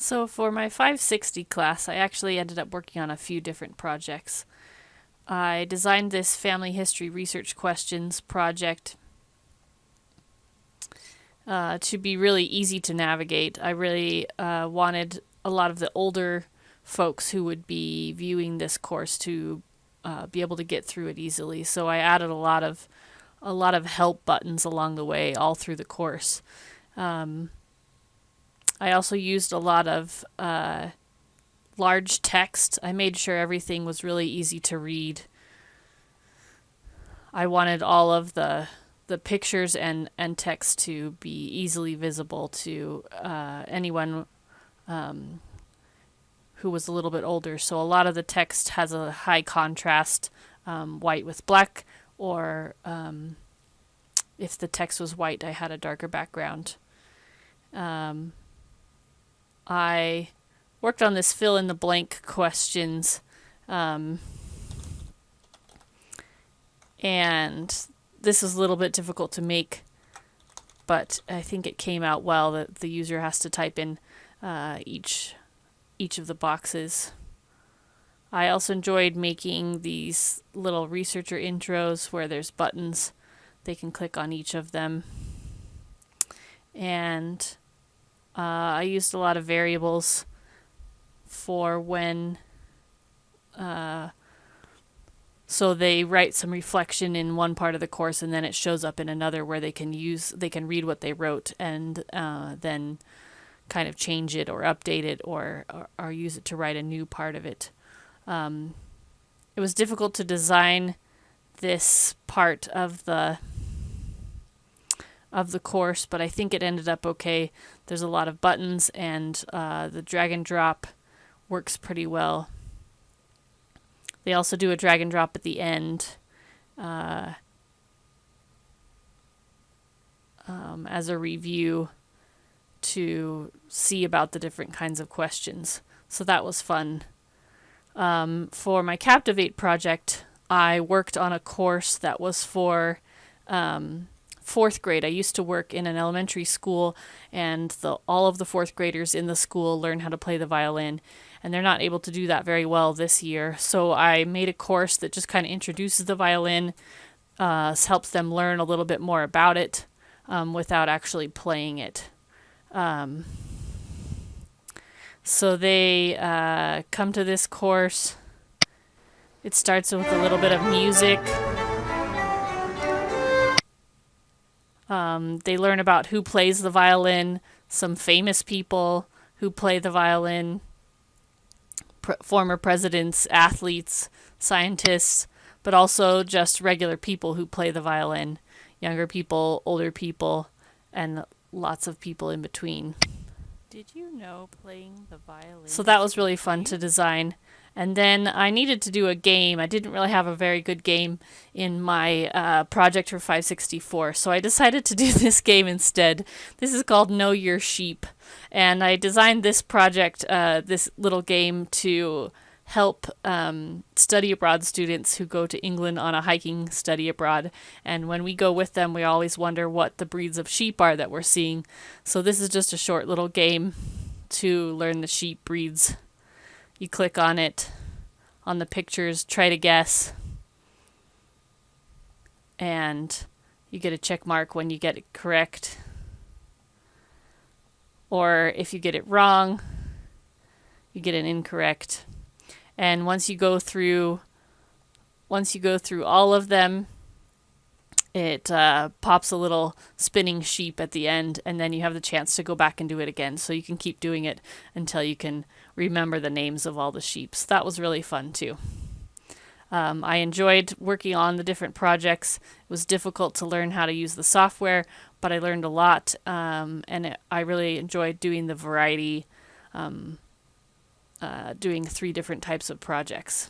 So for my 560 class, I actually ended up working on a few different projects. I designed this family history research questions project to be really easy to navigate. I really wanted a lot of the older folks who would be viewing this course to be able to get through it easily. So I added a lot of help buttons along the way, all through the course. I also used a lot of large text. I made sure everything was really easy to read. I wanted all of the pictures and text to be easily visible to anyone who was a little bit older. So a lot of the text has a high contrast, white with black, or if the text was white, I had a darker background. I worked on this fill in the blank questions, and this is a little bit difficult to make, but I think it came out well. That the user has to type in each of the boxes. I also enjoyed making these little researcher intros where there's buttons. They can click on each of them. And I used a lot of variables for when so they write some reflection in one part of the course and then it shows up in another where they can read what they wrote and then kind of change it or update it or use it to write a new part of it. It was difficult to design this part of the course, but I think it ended up okay. There's a lot of buttons and the drag and drop works pretty well. They also do a drag and drop at the end as a review to see about the different kinds of questions. So that was fun. For my Captivate project, I worked on a course that was for fourth grade. I used to work in an elementary school, and all of the fourth graders in the school learn how to play the violin, and they're not able to do that very well this year. So I made a course that just kind of introduces the violin, helps them learn a little bit more about it without actually playing it. So they come to this course. It starts with a little bit of music. They learn about who plays the violin, some famous people who play the violin, former presidents, athletes, scientists, but also just regular people who play the violin, younger people, older people, and lots of people in between. Did you know playing the violin? So that was really fun to design. And then I needed to do a game. I didn't really have a very good game in my project for 564, so I decided to do this game instead. This is called Know Your Sheep, and I designed this project, this little game, to help study abroad students who go to England on a hiking study abroad. And when we go with them, we always wonder what the breeds of sheep are that we're seeing. So this is just a short little game to learn the sheep breeds. You click on it, on the pictures, try to guess, and you get a check mark when you get it correct. Or if you get it wrong, you get an incorrect. And once you go through all of them, it pops a little spinning sheep at the end, and then you have the chance to go back and do it again. So you can keep doing it until you can remember the names of all the sheep. So that was really fun too. I enjoyed working on the different projects. It was difficult to learn how to use the software, but I learned a lot, and I really enjoyed doing the variety, doing 3 different types of projects.